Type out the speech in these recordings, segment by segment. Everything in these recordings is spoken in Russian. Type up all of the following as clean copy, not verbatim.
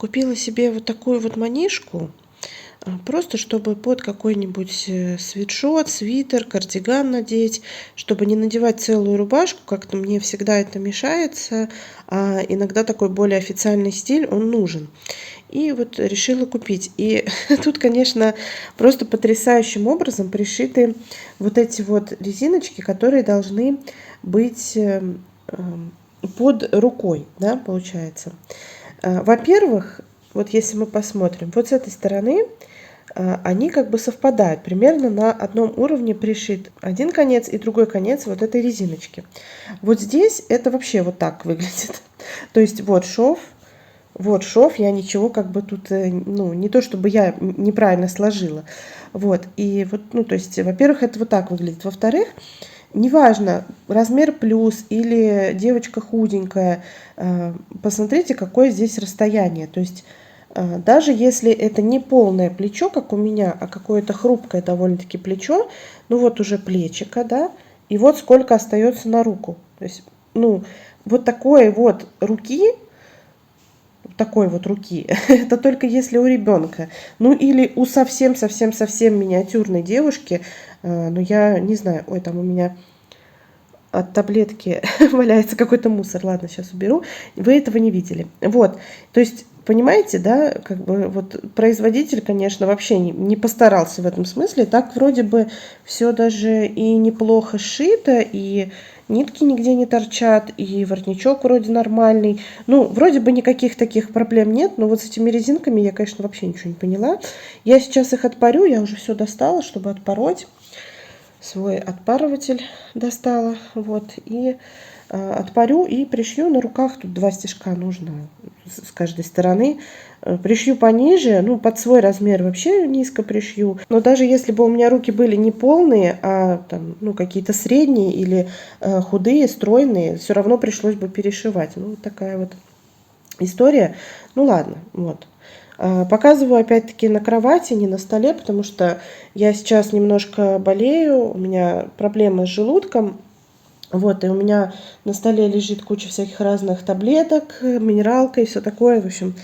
Купила себе вот такую вот манишку, просто чтобы под какой-нибудь свитшот, свитер, кардиган надеть, чтобы не надевать целую рубашку, как-то мне всегда это мешается, а иногда такой более официальный стиль, он нужен. И вот решила купить. И тут, конечно, просто потрясающим образом пришиты вот эти вот резиночки, которые должны быть под рукой, да, получается. Во-первых, вот если мы посмотрим, вот с этой стороны они как бы совпадают, примерно на одном уровне пришит один конец и другой конец вот этой резиночки. Вот здесь это вообще вот так выглядит. То есть вот шов, я ничего как бы тут, ну, не то чтобы я неправильно сложила. Вот, и вот, ну, то есть, во-первых, это вот так выглядит. Во-вторых, неважно, размер плюс или девочка худенькая, посмотрите, какое здесь расстояние. То есть даже если это не полное плечо, как у меня, а какое-то хрупкое довольно-таки плечо, ну вот уже плечико, да, и вот сколько остается на руку. То есть, ну, вот такой вот руки, это только если у ребенка. Ну или у совсем-совсем-совсем миниатюрной девушки, ну я не знаю, ой, там у меня от таблетки валяется какой-то мусор. Ладно, сейчас уберу. Вы этого не видели. Вот, то есть, понимаете, да, как бы вот производитель, конечно, вообще не постарался в этом смысле. Так вроде бы все даже и неплохо сшито, и нитки нигде не торчат, и воротничок вроде нормальный. Ну, вроде бы никаких таких проблем нет, но вот с этими резинками я, конечно, вообще ничего не поняла. Я сейчас их отпарю, я уже все достала, чтобы отпороть. Свой отпарыватель достала, вот, и отпарю и пришью на руках. Тут 2 стежка нужно с каждой стороны. Пришью пониже, ну, под свой размер вообще низко пришью. Но даже если бы у меня руки были не полные, а там, ну, какие-то средние или худые, стройные, все равно пришлось бы перешивать. Ну, вот такая вот история. Ну, ладно, вот. Показываю опять-таки на кровати, не на столе, потому что я сейчас немножко болею, у меня проблемы с желудком. Вот, и у меня на столе лежит куча всяких разных таблеток, минералка и все такое. В общем,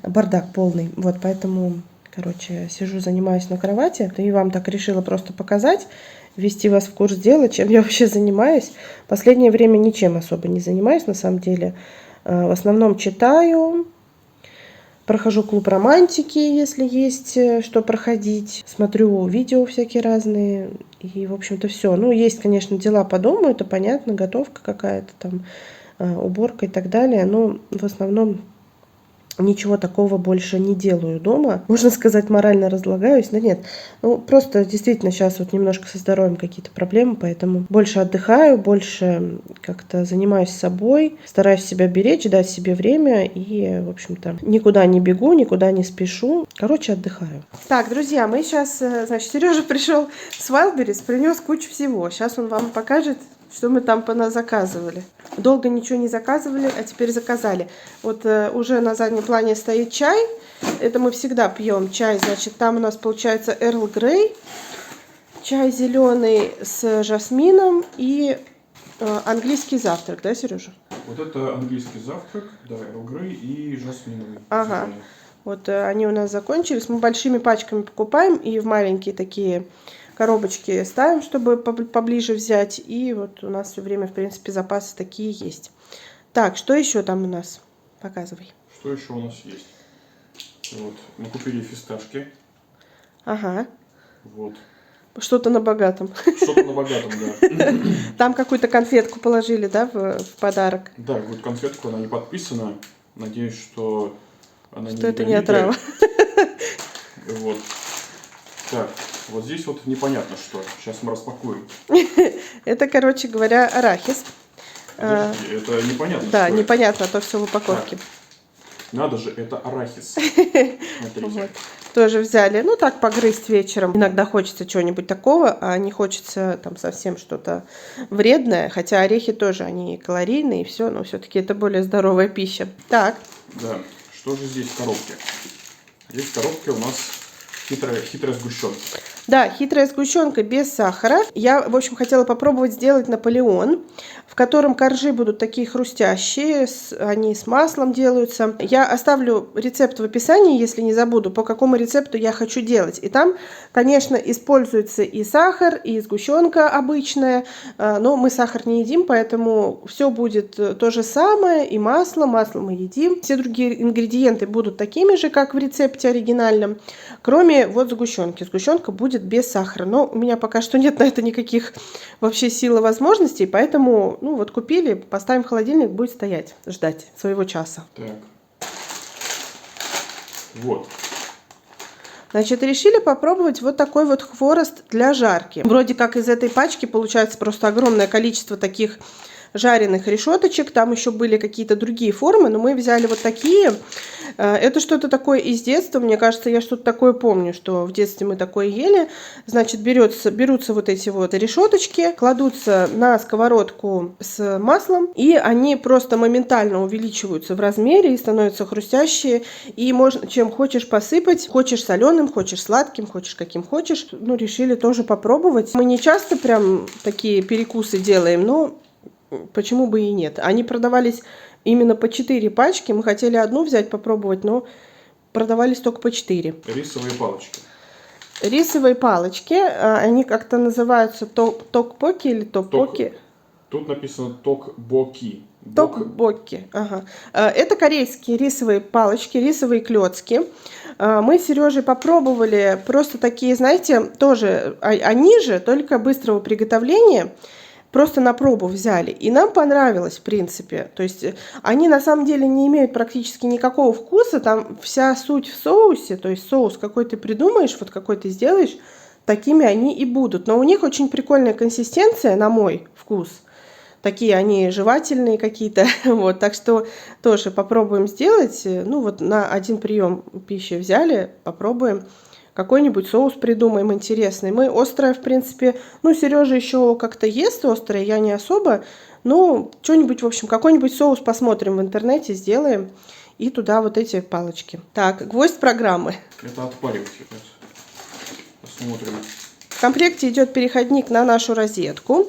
бардак полный. Вот, поэтому, короче, сижу, занимаюсь на кровати. И вам так решила просто показать, ввести вас в курс дела, чем я вообще занимаюсь. Последнее время ничем особо не занимаюсь, на самом деле. В основном читаю. Прохожу клуб романтики, если есть что проходить. Смотрю видео всякие разные. И, в общем-то, все. Ну, есть, конечно, дела по дому, это понятно, готовка какая-то там, уборка и так далее. Но в основном ничего такого больше не делаю дома. Можно сказать, морально разлагаюсь. Да нет, ну просто действительно сейчас вот немножко со здоровьем какие-то проблемы, поэтому больше отдыхаю, больше как-то занимаюсь собой, стараюсь себя беречь, дать себе время и, в общем-то, никуда не бегу, никуда не спешу. Короче, отдыхаю. Так, друзья, мы сейчас, значит, Сережа пришел с Wildberries, принес кучу всего. Сейчас он вам покажет, что мы там заказывали. Долго ничего не заказывали, а теперь заказали. Вот уже на заднем плане стоит чай. Это мы всегда пьем чай. Значит, там у нас получается Эрл Грей. Чай зеленый с жасмином и английский завтрак, да, Сережа? Вот это английский завтрак, да, Эрл Грей и жасминовый. Ага. Зеленый. Вот они у нас закончились. Мы большими пачками покупаем и в маленькие такие коробочки ставим, чтобы поближе взять. И вот у нас все время, в принципе, запасы такие есть. Так, что еще там у нас? Показывай. Что еще у нас есть? Вот, мы купили фисташки. Ага. Вот. Что-то на богатом. Что-то на богатом, да. Там какую-то конфетку положили, да, в подарок? Да, вот конфетку, она не подписана. Надеюсь, что она что это не отрава. Вот. Так, вот здесь вот непонятно что. Сейчас мы распакуем. Это, короче говоря, арахис. Подожди, это непонятно. Да, непонятно, а то все в упаковке. Так. Надо же, это арахис. Смотрите. Вот. Тоже взяли, ну так погрызть вечером. Иногда хочется чего-нибудь такого, а не хочется там совсем что-то вредное. Хотя орехи тоже, они калорийные и все, но все-таки это более здоровая пища. Так. Да, что же здесь в коробке? Здесь в коробке у нас хитрая сгущенка. Да, хитрая сгущенка без сахара. Я, в общем, хотела попробовать сделать Наполеон, в котором коржи будут такие хрустящие, они с маслом делаются. Я оставлю рецепт в описании, если не забуду, по какому рецепту я хочу делать. И там, конечно, используется и сахар, и сгущенка обычная, но мы сахар не едим, поэтому все будет то же самое, и масло мы едим. Все другие ингредиенты будут такими же, как в рецепте оригинальном, кроме вот сгущенки. Сгущенка будет без сахара, но у меня пока что нет на это никаких вообще сил и возможностей, поэтому, ну вот купили, поставим в холодильник, будет стоять, ждать своего часа. Так. Вот. Значит, решили попробовать вот такой вот хворост для жарки. Вроде как из этой пачки получается просто огромное количество таких жареных решеточек. Там еще были какие-то другие формы, но мы взяли вот такие. Это что-то такое из детства. Мне кажется, я что-то такое помню, что в детстве мы такое ели. Значит, берутся вот эти вот решеточки, кладутся на сковородку с маслом, и они просто моментально увеличиваются в размере и становятся хрустящие. И можно чем хочешь посыпать. Хочешь соленым, хочешь сладким, хочешь каким хочешь. Ну, решили тоже попробовать. Мы не часто прям такие перекусы делаем, но почему бы и нет. Они продавались именно по 4 пачки. Мы хотели одну взять, попробовать, но продавались только по 4. Рисовые палочки. Рисовые палочки, они как-то называются токбоки или токбоки? Тут написано токбоки. Токбоки, ага. Это корейские рисовые палочки, рисовые клёцки. Мы с Сережей попробовали просто такие, знаете, тоже они же, только быстрого приготовления. Просто на пробу взяли. И нам понравилось, в принципе. То есть они на самом деле не имеют практически никакого вкуса. Там вся суть в соусе. То есть соус какой ты придумаешь, вот какой ты сделаешь, такими они и будут. Но у них очень прикольная консистенция, на мой вкус. Такие они жевательные какие-то. Вот, так что тоже попробуем сделать. Ну вот на один прием пищи взяли, попробуем. Какой-нибудь соус придумаем интересный. Мы острое, в принципе, ну, Сережа еще как-то ест острое, я не особо. Ну, что-нибудь, в общем, какой-нибудь соус посмотрим в интернете, сделаем. И туда вот эти палочки. Так, гвоздь программы. Это отпаривать. Посмотрим. В комплекте идет переходник на нашу розетку.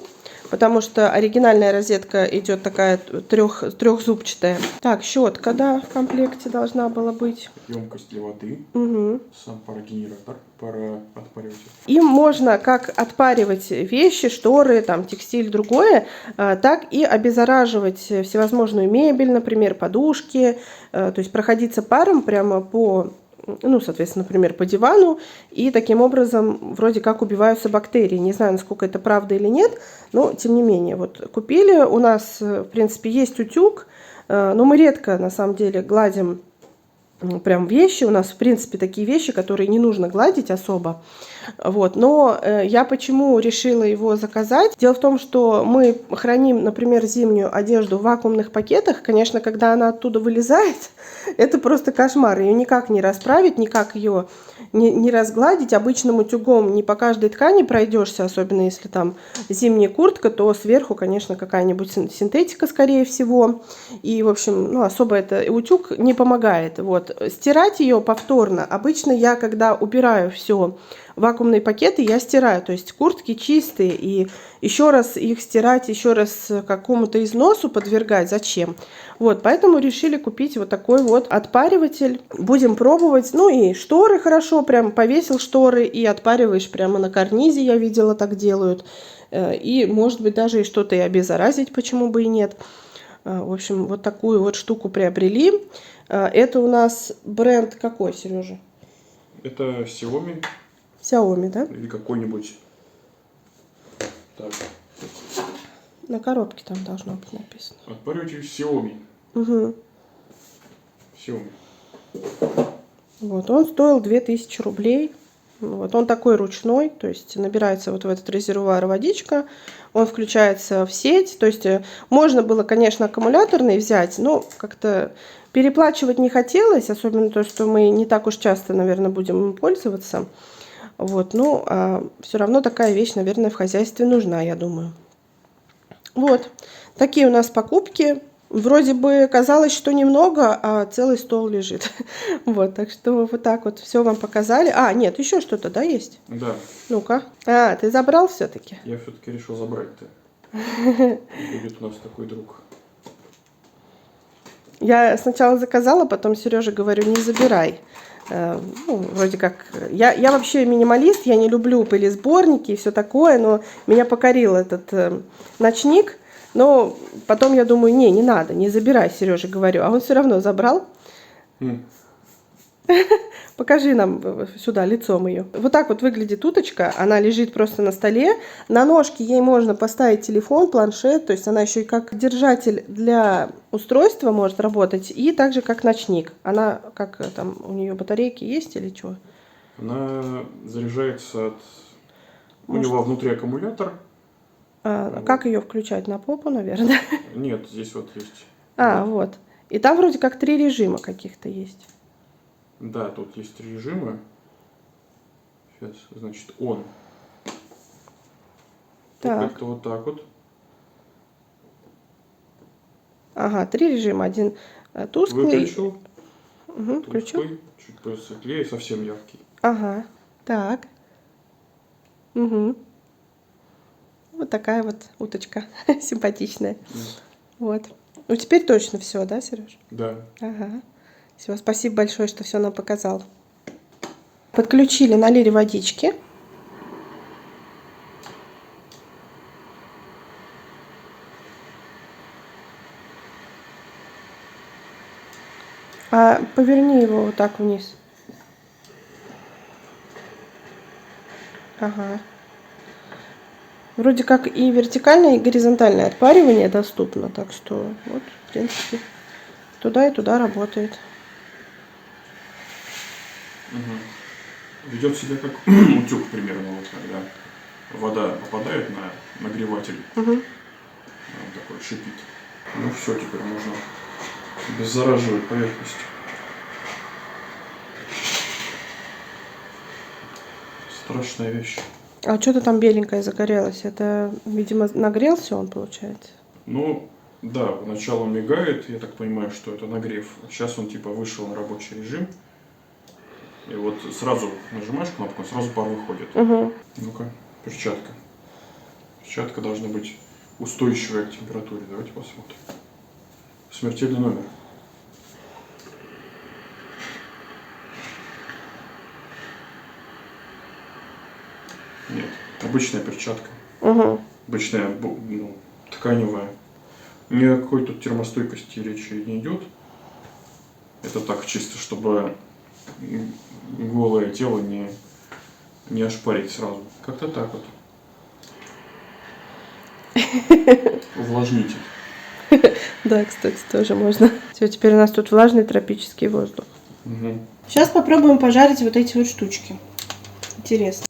Потому что оригинальная розетка идет такая трехзубчатая. Так, щетка, да, в комплекте должна была быть. Емкость для воды. Угу. Сам парогенератор, пароотпариватель. Им можно как отпаривать вещи, шторы, там, текстиль, другое, так и обеззараживать всевозможную мебель, например, подушки. То есть проходиться паром прямо по... Ну, соответственно, например, по дивану, и таким образом вроде как убиваются бактерии. Не знаю, насколько это правда или нет, но тем не менее. Вот купили, у нас, в принципе, есть утюг, но мы редко, на самом деле, гладим прям вещи. У нас, в принципе, такие вещи, которые не нужно гладить особо. Вот. Но я почему решила его заказать? Дело в том, что мы храним, например, зимнюю одежду в вакуумных пакетах. Конечно, когда она оттуда вылезает, это просто кошмар. Ее никак не расправить, никак ее не разгладить. Обычным утюгом не по каждой ткани пройдешься, особенно если там зимняя куртка, то сверху, конечно, какая-нибудь синтетика, скорее всего. И, в общем, ну, особо это утюг не помогает. Вот. Стирать ее повторно. Обычно я, когда убираю все вакуумные пакеты, я стираю. То есть куртки чистые, и еще раз их стирать, еще раз какому-то износу подвергать. Зачем? Вот, поэтому решили купить вот такой вот отпариватель. Будем пробовать. Ну и шторы хорошо, прям повесил шторы и отпариваешь прямо на карнизе, я видела, так делают. И, может быть, даже и что-то и обеззаразить, почему бы и нет. В общем, вот такую вот штуку приобрели. Это у нас бренд какой, Сережа? Это Xiaomi. Xiaomi, да? Или какой-нибудь. Так. На коробке там должно быть написано. Отпариватель Xiaomi. Угу. Xiaomi. Вот, он стоил 2000 рублей. Вот, он такой ручной, то есть набирается вот в этот резервуар водичка, он включается в сеть. То есть можно было, конечно, аккумуляторный взять, но как-то переплачивать не хотелось, особенно то, что мы не так уж часто, наверное, будем им пользоваться. Вот, ну, все равно такая вещь, наверное, в хозяйстве нужна, я думаю. Вот, такие у нас покупки. Вроде бы казалось, что немного, а целый стол лежит. Вот, так что вот так вот все вам показали. А, нет, еще что-то, да, есть? Да. Ну-ка. А, ты забрал все-таки? Я все-таки решил забрать-то. Будет у нас такой друг. Я сначала заказала, потом Сереже говорю, не забирай. Ну, вроде как... Я вообще минималист, я не люблю пылесборники и все такое, но меня покорил этот ночник. Но потом я думаю, не надо, не забирай, Сереже говорю. А он все равно забрал. Покажи нам сюда лицом ее. Вот так вот выглядит уточка. Она лежит просто на столе. На ножке ей можно поставить телефон, планшет. То есть она еще и как держатель для устройства может работать. И также как ночник. Она как там у нее батарейки есть или что? Она заряжается от... Может... У него внутри аккумулятор. Как ее включать? На попу, наверное? Нет, здесь вот есть. Вот. И там вроде как 3 режима каких-то есть. Да, тут есть 3 режима. Сейчас, значит, он. Так. Как-то вот так вот. Ага, 3 режима. Один тусклый. Выключил. Включил. Тусклый, чуть посветлее и совсем яркий. Ага, так. Угу. Вот такая вот уточка симпатичная. Вот. Ну, теперь точно все, да, Сереж? Да. Ага. Все, спасибо большое, что все нам показал. Подключили, налили водички. А поверни его вот так вниз. Ага. Вроде как и вертикальное, и горизонтальное отпаривание доступно, так что вот, в принципе, туда и туда работает. Ведет себя как утюг примерно, вот когда вода попадает на нагреватель, он такой шипит. Ну все, теперь можно обеззараживать поверхность. Страшная вещь. А что-то там беленькое загорелось. Это, видимо, нагрелся он, получается? Ну, да, поначалу мигает, я так понимаю, что это нагрев. Сейчас он типа вышел на рабочий режим. И вот сразу нажимаешь кнопку, сразу пар выходит. Ну-ка, перчатка. Перчатка должна быть устойчивая к температуре. Давайте посмотрим. Смертельный номер. Нет, обычная перчатка. Обычная, ну, тканевая. Ни о какой тут термостойкости речи не идет. Это так чисто, чтобы голое тело не ошпарить сразу. Как-то так вот. Увлажнитель. Да, кстати, тоже можно. Все, теперь у нас тут влажный тропический воздух. Сейчас попробуем пожарить вот эти вот штучки. Интересно.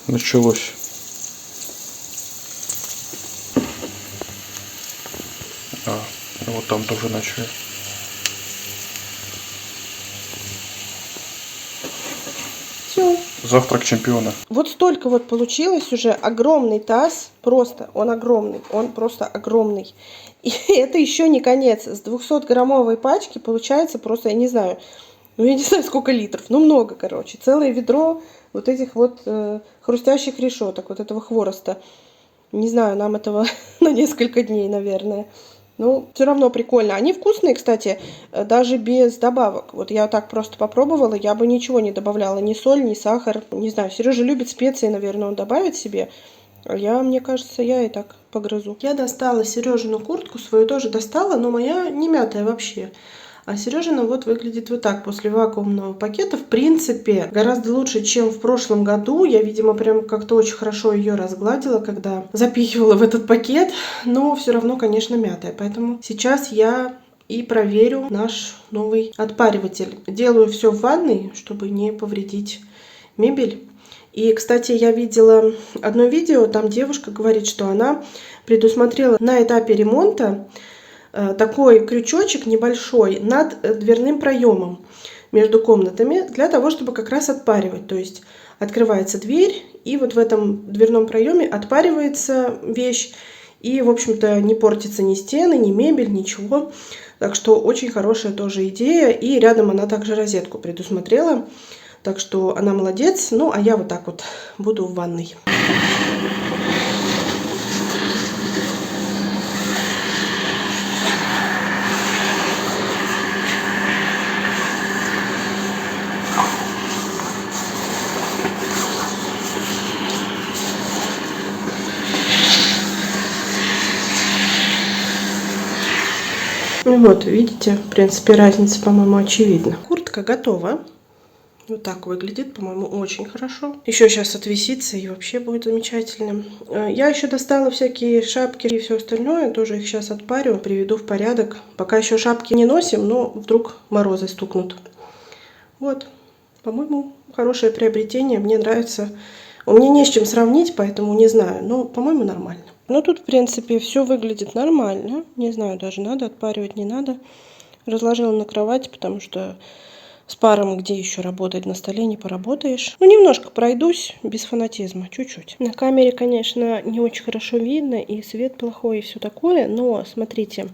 Началось. Вот там тоже начали. Все. Завтрак чемпиона. Вот столько вот получилось уже. Огромный таз. Просто он огромный. Он просто огромный. И это еще не конец. С 200-граммовой пачки получается просто, я не знаю сколько литров. Ну, много, короче. Целое ведро вот этих вот хрустящих решеток, вот этого хвороста. Не знаю, нам этого на несколько дней, наверное. Ну, все равно прикольно. Они вкусные, кстати, даже без добавок. Вот я так просто попробовала, я бы ничего не добавляла. Ни соль, ни сахар. Не знаю, Сережа любит специи, наверное, он добавит себе. А мне кажется, я и так погрызу. Я достала Сережину куртку, свою тоже достала, но моя не мятая вообще. А Сережина вот выглядит вот так после вакуумного пакета. В принципе, гораздо лучше, чем в прошлом году. Я, видимо, прям как-то очень хорошо ее разгладила, когда запихивала в этот пакет. Но все равно, конечно, мятая. Поэтому сейчас я и проверю наш новый отпариватель. Делаю все в ванной, чтобы не повредить мебель. И, кстати, я видела одно видео, там девушка говорит, что она предусмотрела на этапе ремонта такой крючочек небольшой над дверным проемом. между комнатами для того, чтобы как раз отпаривать. То есть открывается дверь, и вот в этом дверном проеме отпаривается вещь, и, в общем-то, не портятся ни стены, ни мебель, ничего. Так что очень хорошая тоже идея. И рядом она также розетку предусмотрела. Так что она молодец. Ну, а я вот так вот буду в ванной. Ну вот, видите, в принципе, разница, по-моему, очевидна. Куртка готова. Вот так выглядит, по-моему, очень хорошо. Еще сейчас отвисится и вообще будет замечательно. Я еще достала всякие шапки и все остальное. Тоже их сейчас отпарю, приведу в порядок. Пока еще шапки не носим, но вдруг морозы стукнут. Вот, по-моему, хорошее приобретение. Мне нравится. У меня не с чем сравнить, поэтому не знаю. Но, по-моему, нормально. Ну, тут, в принципе, все выглядит нормально. Не знаю, даже надо отпаривать, не надо. Разложила на кровати, потому что с паром где еще работать, на столе не поработаешь. Ну, немножко пройдусь, без фанатизма, чуть-чуть. На камере, конечно, не очень хорошо видно, и свет плохой, и все такое. Но, смотрите,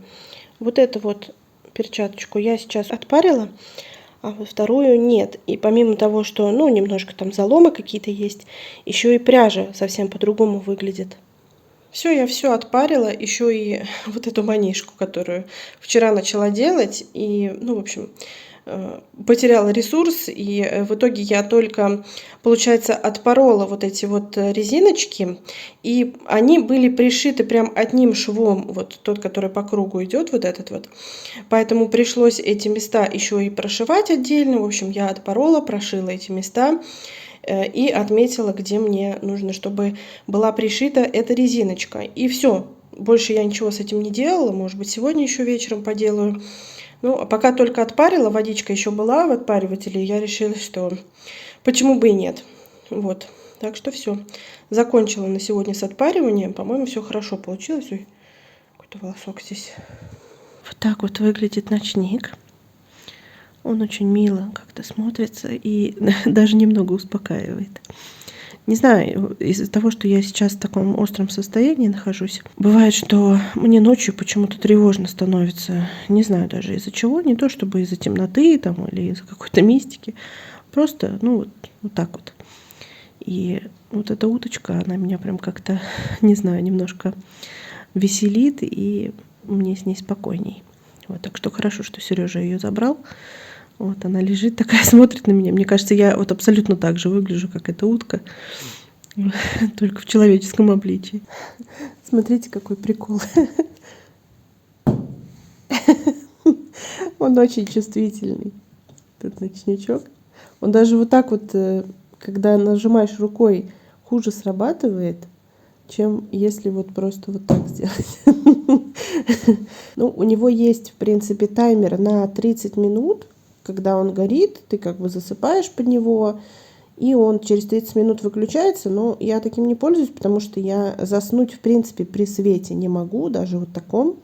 вот эту вот перчаточку я сейчас отпарила, а вот вторую нет. И помимо того, что, ну, немножко там заломы какие-то есть, еще и пряжа совсем по-другому выглядит. Все, я все отпарила, еще и вот эту манишку, которую вчера начала делать, и, ну, в общем, потеряла ресурс, и в итоге я только, получается, отпорола вот эти вот резиночки, и они были пришиты прям одним швом, вот тот, который по кругу идет, вот этот вот, поэтому пришлось эти места еще и прошивать отдельно. В общем, я отпорола, прошила эти места и отметила, где мне нужно, чтобы была пришита эта резиночка. И все. Больше я ничего с этим не делала. Может быть, сегодня еще вечером поделаю. Ну, а пока только отпарила, водичка еще была в отпаривателе, я решила, что почему бы и нет. Вот. Так что все. Закончила на сегодня с отпариванием. По-моему, все хорошо получилось. Ой, какой-то волосок здесь. Вот так вот выглядит ночник. Он очень мило как-то смотрится и даже немного успокаивает. Не знаю, из-за того, что я сейчас в таком остром состоянии нахожусь, бывает, что мне ночью почему-то тревожно становится. Не знаю даже из-за чего. Не то чтобы из-за темноты там, или из-за какой-то мистики. Просто, ну, вот так вот. И вот эта уточка, она меня прям как-то, не знаю, немножко веселит, и мне с ней спокойней. Вот, так что хорошо, что Сережа ее забрал. Вот она лежит такая, смотрит на меня. Мне кажется, я вот абсолютно так же выгляжу, как эта утка, только в человеческом обличии. Смотрите, какой прикол. Он очень чувствительный, этот ночничок. Он даже вот так вот, когда нажимаешь рукой, хуже срабатывает, чем если вот просто вот так сделать. Ну, у него есть, в принципе, таймер на 30 минут. Когда он горит, ты как бы засыпаешь под него, и он через 30 минут выключается. Но я таким не пользуюсь, потому что я заснуть, в принципе, при свете не могу, даже вот таком.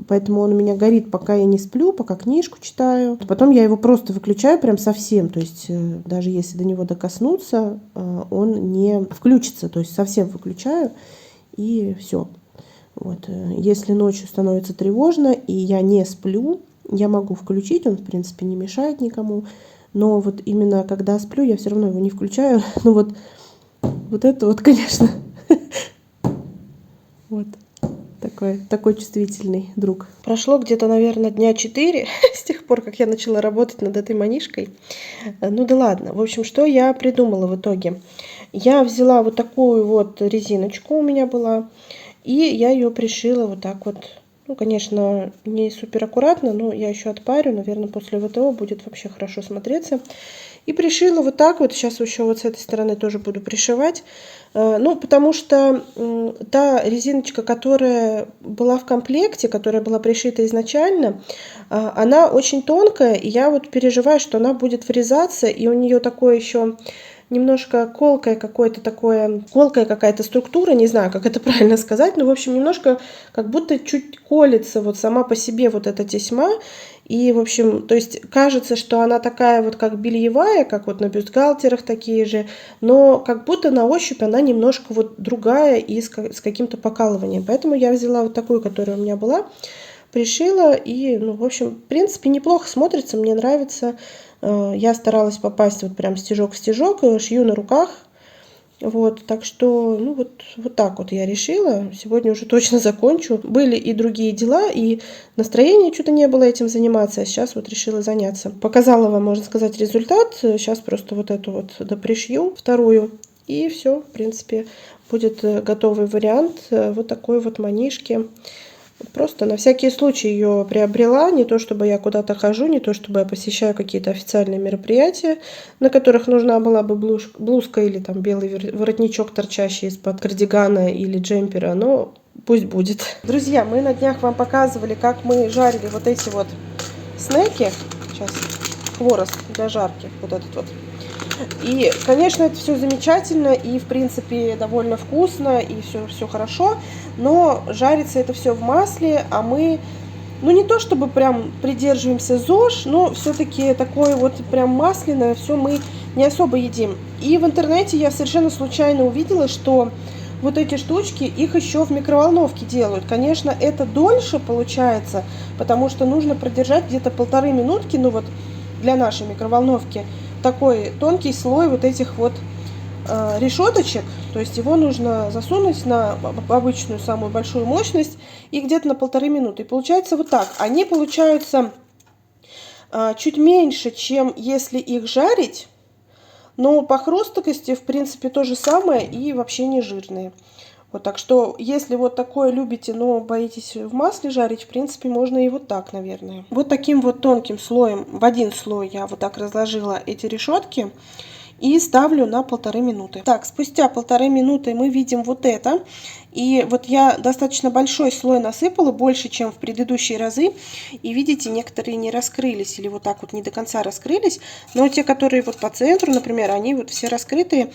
Поэтому он у меня горит, пока я не сплю, пока книжку читаю. Потом я его просто выключаю прям совсем. То есть даже если до него докоснуться, он не включится. То есть совсем выключаю, и все. Вот. Если ночью становится тревожно, и я не сплю, я могу включить, он, в принципе, не мешает никому. Но вот именно когда сплю, я все равно его не включаю. Ну вот это вот, конечно, вот такой чувствительный друг. Прошло где-то, наверное, дня 4 с тех пор, как я начала работать над этой манишкой. Ну да ладно. В общем, что я придумала в итоге? Я взяла вот такую вот резиночку у меня была, и я ее пришила вот так вот. Ну, конечно, не супер аккуратно, но я еще отпарю. Наверное, после ВТО будет вообще хорошо смотреться. И пришила вот так вот. Сейчас еще вот с этой стороны тоже буду пришивать. Ну, потому что та резиночка, которая была в комплекте, которая была пришита изначально, она очень тонкая. И я вот переживаю, что она будет врезаться. И у нее такой еще немножко колкая какая-то структура, не знаю, как это правильно сказать, но, в общем, немножко как будто чуть колется вот сама по себе вот эта тесьма. И, в общем, то есть кажется, что она такая вот как бельевая, как вот на бюстгальтерах такие же, но как будто на ощупь она немножко вот другая и с каким-то покалыванием. Поэтому я взяла вот такую, которая у меня была, пришила, и, ну, в общем, в принципе, неплохо смотрится, мне нравится. Я старалась попасть вот прям стежок в стежок, шью на руках. Вот, так что, ну, вот так вот я решила. Сегодня уже точно закончу. Были и другие дела, и настроения что-то не было этим заниматься, а сейчас вот решила заняться. Показала вам, можно сказать, результат. Сейчас просто вот эту вот допришью, вторую, и все, в принципе, будет готовый вариант вот такой вот манишки. Просто на всякий случай ее приобрела, не то чтобы я куда-то хожу, не то чтобы я посещаю какие-то официальные мероприятия, на которых нужна была бы блузка или там белый воротничок, торчащий из-под кардигана или джемпера, но пусть будет. Друзья, мы на днях вам показывали, как мы жарили вот эти вот снеки. Сейчас хворост для жарки, вот этот вот. И, конечно, это все замечательно и, в принципе, довольно вкусно, и все хорошо, но жарится это все в масле, а мы, ну, не то чтобы прям придерживаемся ЗОЖ, но все-таки такое вот прям масляное все мы не особо едим. И в интернете я совершенно случайно увидела, что вот эти штучки, их еще в микроволновке делают. Конечно, это дольше получается, потому что нужно продержать где-то 1,5 минутки, ну вот для нашей микроволновки, такой тонкий слой вот этих вот решеточек, то есть его нужно засунуть на обычную самую большую мощность и где-то на 1,5 минуты. И получается вот так. Они получаются чуть меньше, чем если их жарить, но по хрусткости, в принципе, то же самое и вообще не жирные. Вот, так что, если вот такое любите, но боитесь в масле жарить, в принципе, можно и вот так, наверное. Вот таким вот тонким слоем, в один слой я вот так разложила эти решетки и ставлю на 1,5 минуты. Так, спустя 1,5 минуты мы видим вот это. И вот я достаточно большой слой насыпала, больше, чем в предыдущие разы. И видите, некоторые не раскрылись или вот так вот не до конца раскрылись. Но те, которые вот по центру, например, они вот все раскрытые.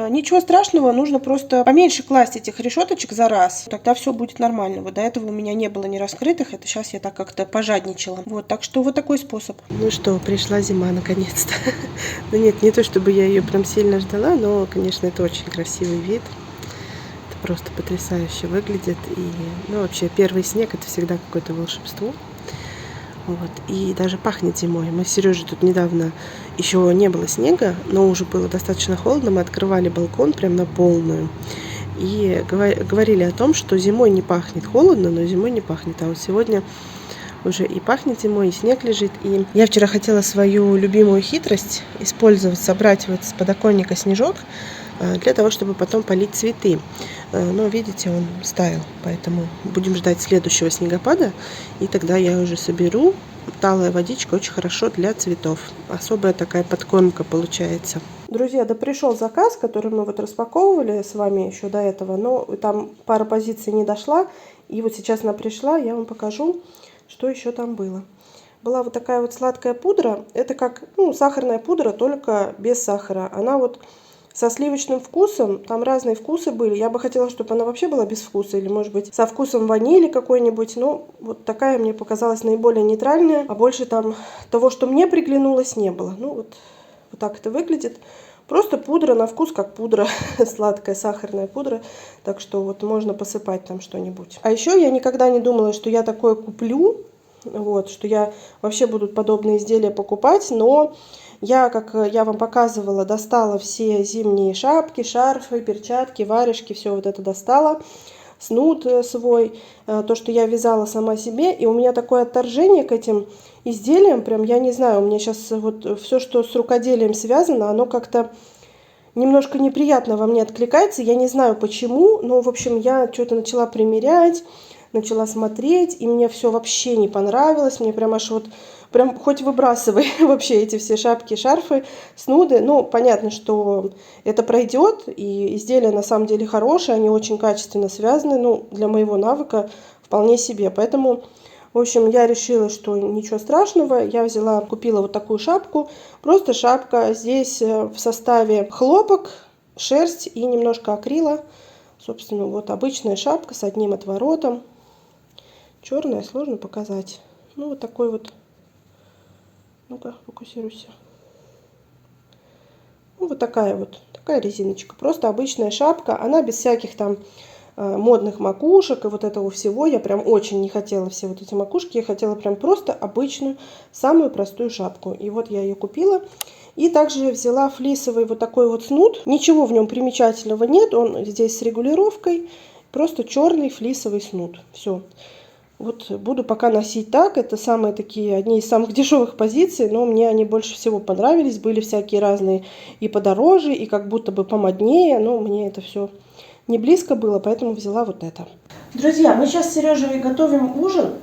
Ничего страшного, нужно просто поменьше класть этих решеточек за раз. Тогда все будет нормально. Вот до этого у меня не было не раскрытых, это сейчас я так как-то пожадничала. Вот, так что вот такой способ. Ну что, пришла зима наконец-то. Ну нет, не то чтобы я ее прям сильно ждала, но, конечно, это очень красивый вид. Это просто потрясающе выглядит. И, ну, вообще, первый снег — это всегда какое-то волшебство. Вот. И даже пахнет зимой. Мы с Сережей тут недавно, еще не было снега, но уже было достаточно холодно. Мы открывали балкон прям на полную. И говорили о том, что зимой не пахнет холодно, но зимой не пахнет. А вот сегодня уже и пахнет зимой, и снег лежит. И я вчера хотела свою любимую хитрость использовать, собрать вот с подоконника снежок для того, чтобы потом полить цветы. Но, видите, он стаял, поэтому будем ждать следующего снегопада, и тогда я уже соберу. Талая водичка очень хорошо для цветов. Особая такая подкормка получается. Друзья, да пришел заказ, который мы вот распаковывали с вами еще до этого, но там пара позиций не дошла, и вот сейчас она пришла, я вам покажу, что еще там было. Была вот такая вот сладкая пудра, это как, ну, сахарная пудра, только без сахара. Она вот со сливочным вкусом, там разные вкусы были. Я бы хотела, чтобы она вообще была без вкуса, или, может быть, со вкусом ванили какой-нибудь. Но вот такая мне показалась наиболее нейтральная, а больше там того, что мне приглянулось, не было. Ну вот так это выглядит. Просто пудра на вкус как пудра, сладкая сахарная пудра. Так что вот можно посыпать там что-нибудь. А еще я никогда не думала, что я такое куплю, вот, что я вообще буду подобные изделия покупать, но я, как я вам показывала, достала все зимние шапки, шарфы, перчатки, варежки, все вот это достала, снуд свой, то, что я вязала сама себе, и у меня такое отторжение к этим изделиям, прям, я не знаю, у меня сейчас вот все, что с рукоделием связано, оно как-то немножко неприятно во мне откликается, я не знаю почему, но, в общем, я что-то начала примерять, начала смотреть, и мне все вообще не понравилось, мне прям аж вот, прям хоть выбрасывай вообще эти все шапки, шарфы, снуды. Ну, понятно, что это пройдет, и изделия на самом деле хорошие, они очень качественно связаны, ну, для моего навыка вполне себе. Поэтому В общем, я решила, что ничего страшного. Я купила вот такую шапку. Просто шапка. Здесь в составе хлопок, шерсть и немножко акрила. Собственно, вот обычная шапка с одним отворотом. Черная, сложно показать. Ну, вот такой вот. Ну-ка, фокусируйся. Ну, вот такая резиночка. Просто обычная шапка. Она без всяких там модных макушек и вот этого всего. Я прям очень не хотела все вот эти макушки. Я хотела прям просто обычную, самую простую шапку. И вот я ее купила. И также взяла флисовый вот такой вот снуд. Ничего в нем примечательного нет. Он здесь с регулировкой. Просто черный флисовый снуд. Все. Вот буду пока носить так. Это одни из самых дешевых позиций, но мне они больше всего понравились. Были всякие разные и подороже, и как будто бы помоднее, но мне это все не близко было, поэтому взяла вот это. Друзья, мы сейчас с Сережей готовим ужин,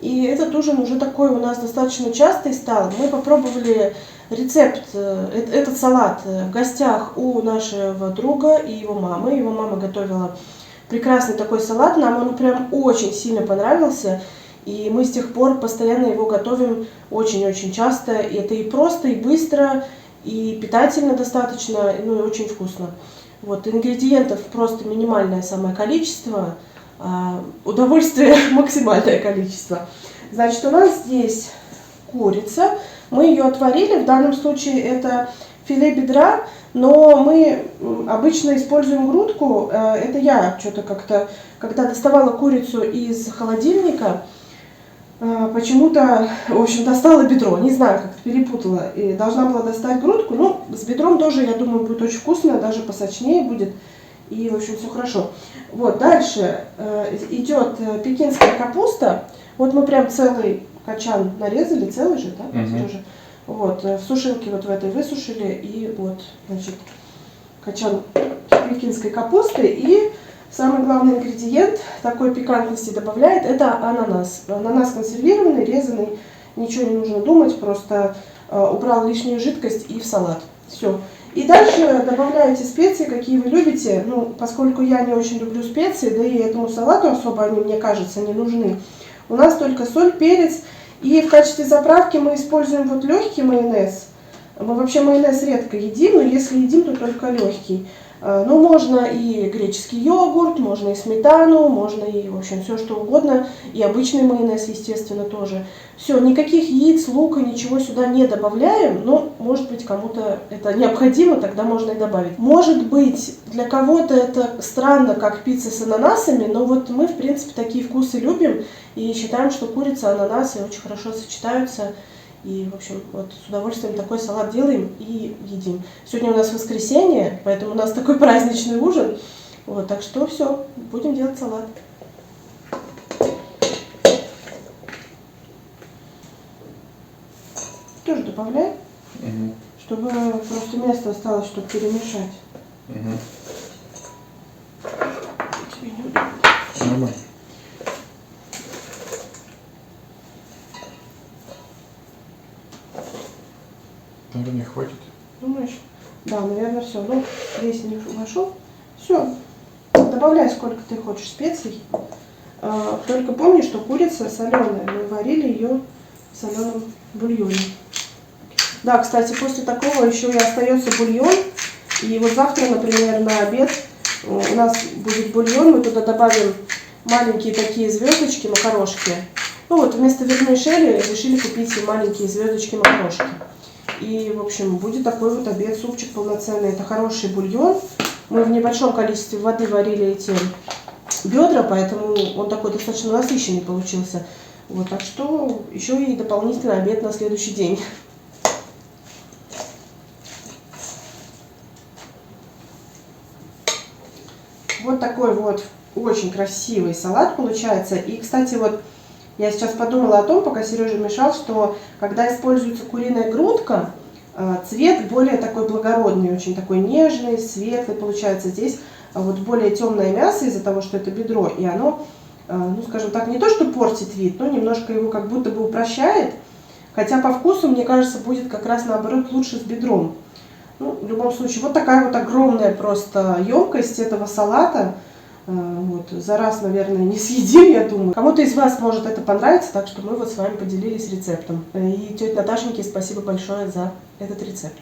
и этот ужин уже такой у нас достаточно частый стал. Мы попробовали рецепт, этот салат в гостях у нашего друга и его мамы. Его мама готовила прекрасный такой салат, нам он прям очень сильно понравился, и мы с тех пор постоянно его готовим очень-очень часто. И это и просто, и быстро, и питательно достаточно, ну и очень вкусно. Вот, ингредиентов просто минимальное самое количество, удовольствие максимальное количество. Значит, у нас здесь курица, мы ее отварили, в данном случае это филе бедра, но мы обычно используем грудку. Это я что-то как-то, когда доставала курицу из холодильника, почему-то, в общем, достала бедро. Не знаю, как-то перепутала. И должна была достать грудку. Ну, с бедром тоже, я думаю, будет очень вкусно, даже посочнее будет. И, в общем, все хорошо. Вот, дальше идет пекинская капуста. Вот мы прям целый качан нарезали, целый же, да, Сережа? Вот, в сушилке вот в этой высушили. И вот, значит, качан пекинской капусты. И самый главный ингредиент, такой пикантности добавляет, это ананас. Ананас консервированный, резанный, ничего не нужно думать, просто убрал лишнюю жидкость и в салат. Все. И дальше добавляете специи, какие вы любите. Ну, поскольку я не очень люблю специи, да и этому салату особо они, мне кажется, не нужны. У нас только соль, перец. И в качестве заправки мы используем вот легкий майонез. Мы вообще майонез редко едим, но если едим, то только легкий. Ну, можно и греческий йогурт, можно и сметану, можно и, в общем, все что угодно. И обычный майонез, естественно, тоже. Все, никаких яиц, лука, ничего сюда не добавляем. Но, может быть, кому-то это необходимо, тогда можно и добавить. Может быть, для кого-то это странно, как пицца с ананасами, но вот мы, в принципе, такие вкусы любим. И считаем, что курица, ананасы очень хорошо сочетаются. И, в общем, вот с удовольствием такой салат делаем и едим. Сегодня у нас воскресенье, поэтому у нас такой праздничный ужин. Вот, так что все, будем делать салат. Тоже добавляй, чтобы просто место осталось, чтобы перемешать. Тебе неудобно. Нормально. Наверное, хватит. Думаешь? Да, наверное, все. Ну, весь не вошел. Все. Добавляй, сколько ты хочешь специй. Только помни, что курица соленая. Мы варили ее в соленом бульоне. Да, кстати, после такого еще и остается бульон. И вот завтра, например, на обед у нас будет бульон. Мы туда добавим маленькие такие звездочки, макарошки. Ну вот, вместо вермишели решили купить маленькие звездочки макарошки. И, в общем, будет такой вот обед, супчик полноценный. Это хороший бульон. Мы в небольшом количестве воды варили эти бедра, поэтому он такой достаточно насыщенный получился. Вот, так что еще и дополнительный обед на следующий день. Вот такой вот очень красивый салат получается. И, кстати, вот я сейчас подумала о том, пока Сережа мешал, что когда используется куриная грудка, цвет более такой благородный, очень такой нежный, светлый получается. Здесь вот более темное мясо из-за того, что это бедро, и оно, ну скажем так, не то что портит вид, но немножко его как будто бы упрощает. Хотя по вкусу, мне кажется, будет как раз наоборот лучше с бедром. Ну, в любом случае, вот такая вот огромная просто емкость этого салата. Вот. За раз, наверное, не съедим, я думаю. Кому-то из вас может это понравиться, так что мы вот с вами поделились рецептом. И тете Наташеньке спасибо большое за этот рецепт.